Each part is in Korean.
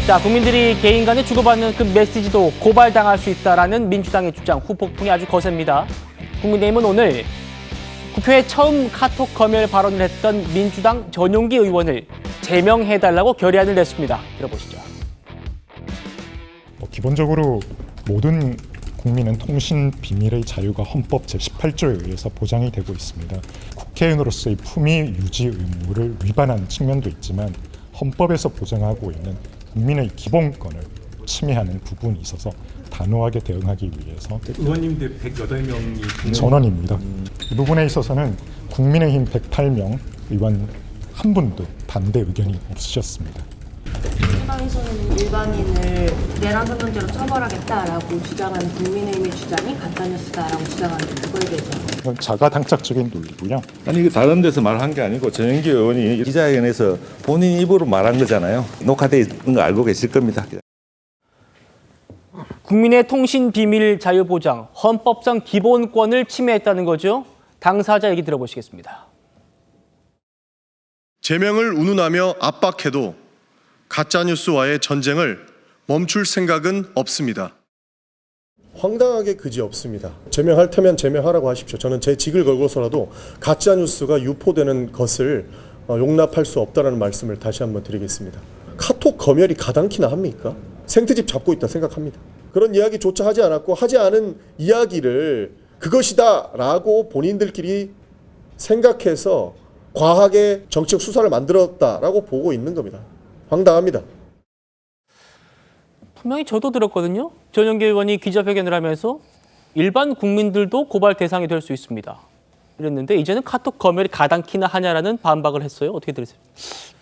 자, 국민들이 개인 간에 주고받는 그 메시지도 고발당할 수 있다라는 민주당의 주장, 후폭풍이 아주 거셉니다. 국민의힘은 오늘 국회에 처음 카톡 검열 발언을 했던 민주당 전용기 의원을 제명해달라고 결의안을 냈습니다. 들어보시죠. 기본적으로 모든 국민은 통신 비밀의 자유가 헌법 제18조에 의해서 보장이 되고 있습니다. 국회의원으로서의 품위 유지 의무를 위반한 측면도 있지만 헌법에서 보장하고 있는 국민의 기본권을 침해하는 부분이 있어서 단호하게 대응하기 위해서 의원님들 108명이 전원입니다. 이 부분에 있어서는 국민의힘 108명 의원 한 분도 반대 의견이 없으셨습니다. 민주당에서는 일반인을 내란 선동죄로 처벌하겠다라고 주장하는 국민의힘의 주장이 가짜뉴스다라고 주장하는 그거에 대해서 이건 자가당착적인 논리고요. 아니 이거 다른 데서 말한 게 아니고 전영기 의원이 기자회견에서 본인 입으로 말한 거잖아요. 녹화돼 있는 거 알고 계실 겁니다. 국민의 통신 비밀 자유 보장, 헌법상 기본권을 침해했다는 거죠. 당사자 얘기 들어보시겠습니다. 제명을 운운하며 압박해도 가짜뉴스와의 전쟁을 멈출 생각은 없습니다. 황당하게 그지없습니다. 제명할 테면 제명하라고 하십시오. 저는 제 직을 걸고서라도 가짜뉴스가 유포되는 것을 용납할 수 없다는 말씀을 다시 한번 드리겠습니다. 카톡 검열이 가당키나 합니까? 생트집 잡고 있다 생각합니다. 그런 이야기조차 하지 않았고 하지 않은 이야기를 그것이다 라고 본인들끼리 생각해서 과하게 정치적 수사를 만들었다라고 보고 있는 겁니다. 황당합니다. 분명히 저도 들었거든요. 전용기 의원이 기자회견을 하면서 일반 국민들도 고발 대상이 될 수 있습니다. 이랬는데 이제는 카톡 검열이 가당키나 하냐라는 반박을 했어요. 어떻게 들으세요?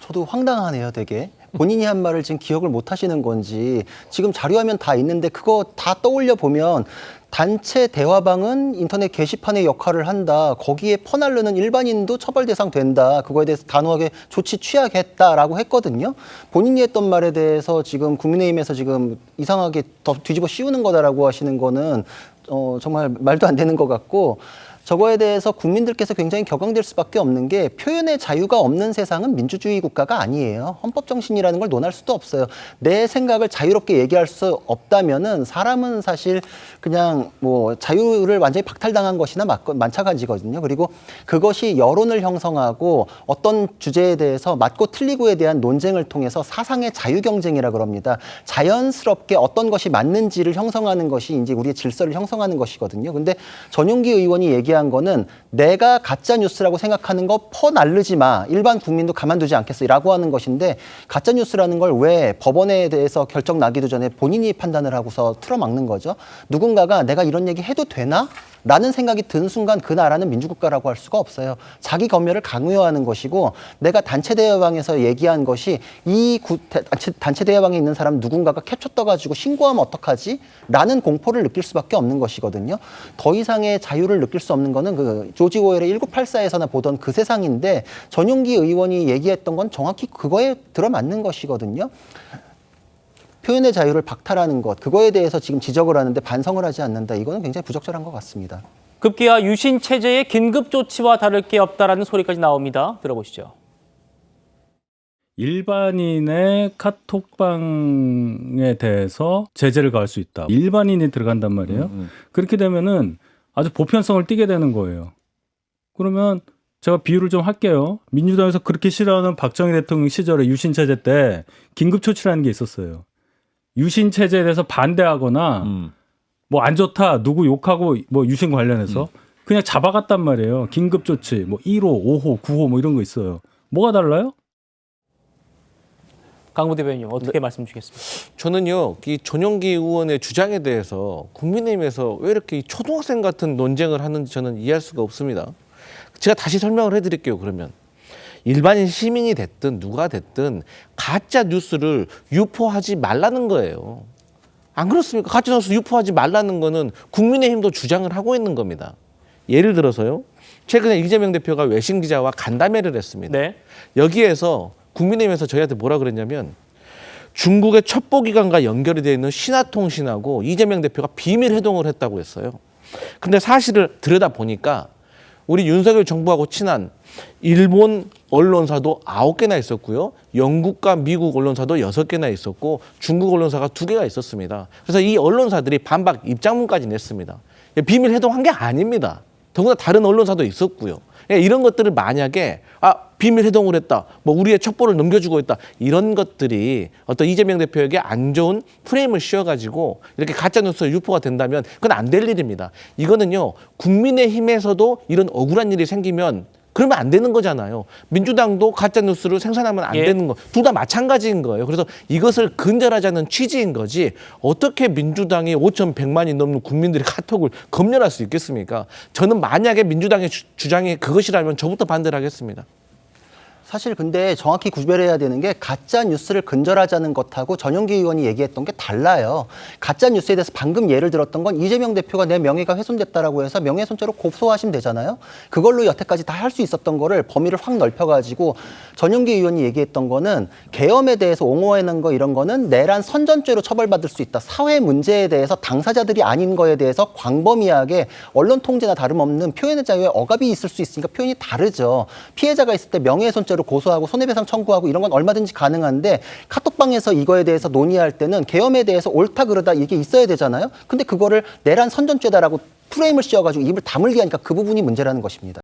저도 황당하네요, 되게. 본인이 한 말을 지금 기억을 못 하시는 건지 지금 자료화면 다 있는데 그거 다 떠올려 보면 단체 대화방은 인터넷 게시판의 역할을 한다. 거기에 퍼날르는 일반인도 처벌 대상 된다. 그거에 대해서 단호하게 조치 취하겠다라고 했거든요. 본인이 했던 말에 대해서 지금 국민의힘에서 지금 이상하게 더 뒤집어 씌우는 거다라고 하시는 거는 정말 말도 안 되는 것 같고 저거에 대해서 국민들께서 굉장히 격앙될 수밖에 없는 게 표현의 자유가 없는 세상은 민주주의 국가가 아니에요. 헌법 정신이라는 걸 논할 수도 없어요. 내 생각을 자유롭게 얘기할 수 없다면은 사람은 사실 그냥 뭐 자유를 완전히 박탈당한 것이나 마찬가지거든요. 그리고 그것이 여론을 형성하고 어떤 주제에 대해서 맞고 틀리고에 대한 논쟁을 통해서 사상의 자유 경쟁이라 그럽니다. 자연스럽게 어떤 것이 맞는지를 형성하는 것이 이제 우리의 질서를 형성하는 것이거든요. 근데 전용기 의원이 얘기한 거는 내가 가짜 뉴스라고 생각하는 거 퍼날르지 마. 일반 국민도 가만두지 않겠어라고 하는 것인데 가짜 뉴스라는 걸 왜 법원에 대해서 결정 나기도 전에 본인이 판단을 하고서 틀어막는 거죠. 누군가가 내가 이런 얘기 해도 되나? 라는 생각이 든 순간 그 나라는 민주국가라고 할 수가 없어요. 자기 검열을 강요하는 것이고 내가 단체 대화방에서 얘기한 것이 이 단체 대화방에 있는 사람 누군가가 캡처 떠가지고 신고하면 어떡하지? 라는 공포를 느낄 수밖에 없는 것이거든요. 더 이상의 자유를 느낄 수 없는 거는 그 조지 오웰의 1984에서나 보던 그 세상인데 전용기 의원이 얘기했던 건 정확히 그거에 들어맞는 것이거든요. 표현의 자유를 박탈하는 것, 그거에 대해서 지금 지적을 하는데 반성을 하지 않는다. 이거는 굉장히 부적절한 것 같습니다. 급기야 유신 체제의 긴급 조치와 다를 게 없다라는 소리까지 나옵니다. 들어보시죠. 일반인의 카톡방에 대해서 제재를 가할 수 있다. 일반인이 들어간단 말이에요. 그렇게 되면은 아주 보편성을 띠게 되는 거예요. 그러면 제가 비유를 좀 할게요. 민주당에서 그렇게 싫어하는 박정희 대통령 시절에 유신 체제 때 긴급 조치라는 게 있었어요. 유신 체제에 대해서 반대하거나 뭐 안 좋다 누구 욕하고 뭐 유신 관련해서 그냥 잡아갔단 말이에요. 긴급 조치 뭐 1호, 5호, 9호 뭐 이런 거 있어요. 뭐가 달라요? 강무 대변인 어떻게 말씀 주시겠습니까? 저는요, 이 전용기 의원의 주장에 대해서 국민의힘에서 왜 이렇게 초등학생 같은 논쟁을 하는지 저는 이해할 수가 없습니다. 제가 다시 설명을 해드릴게요. 그러면 일반인 시민이 됐든 누가 됐든 가짜 뉴스를 유포하지 말라는 거예요. 안 그렇습니까? 가짜 뉴스 유포하지 말라는 거는 국민의힘도 주장을 하고 있는 겁니다. 예를 들어서요. 최근에 이재명 대표가 외신 기자와 간담회를 했습니다. 네. 여기에서 국민의힘에서 저희한테 뭐라 그랬냐면 중국의 첩보기관과 연결이 되어 있는 신화통신하고 이재명 대표가 비밀 회동을 했다고 했어요. 근데 사실을 들여다보니까 우리 윤석열 정부하고 친한 일본 언론사도 9개나 있었고요. 영국과 미국 언론사도 6개나 있었고 중국 언론사가 2개가 있었습니다. 그래서 이 언론사들이 반박 입장문까지 냈습니다. 비밀 해동한 게 아닙니다. 더구나 다른 언론사도 있었고요. 이런 것들을 만약에 비밀 해동을 했다, 뭐 우리의 첩보를 넘겨주고 있다, 이런 것들이 어떤 이재명 대표에게 안 좋은 프레임을 씌워가지고 이렇게 가짜 뉴스 유포가 된다면 그건 안 될 일입니다. 이거는요, 국민의힘에서도 이런 억울한 일이 생기면 그러면 안 되는 거잖아요. 민주당도 가짜 뉴스를 생산하면 안 되는 거, 둘 다 마찬가지인 거예요. 그래서 이것을 근절하자는 취지인 거지, 어떻게 민주당이 5,100만이 넘는 국민들의 카톡을 검열할 수 있겠습니까? 저는 만약에 민주당의 주장이 그것이라면 저부터 반대를 하겠습니다. 사실 근데 정확히 구별해야 되는 게 가짜 뉴스를 근절하자는 것하고 전용기 의원이 얘기했던 게 달라요. 가짜 뉴스에 대해서 방금 예를 들었던 건 이재명 대표가 내 명예가 훼손됐다라고 해서 명예훼손죄로 고소하시면 되잖아요. 그걸로 여태까지 다 할 수 있었던 거를 범위를 확 넓혀가지고 전용기 의원이 얘기했던 거는 계엄에 대해서 옹호하는 거 이런 거는 내란 선전죄로 처벌받을 수 있다. 사회 문제에 대해서 당사자들이 아닌 거에 대해서 광범위하게 언론 통제나 다름없는 표현의 자유에 억압이 있을 수 있으니까 표현이 다르죠. 피해자가 있을 때 명예훼손죄로 고소하고 손해배상 청구하고 이런 건 얼마든지 가능한데 카톡방에서 이거에 대해서 논의할 때는 계엄에 대해서 옳다 그르다 이게 있어야 되잖아요. 근데 그거를 내란 선전죄다라고 프레임을 씌워가지고 입을 다물게 하니까 그 부분이 문제라는 것입니다.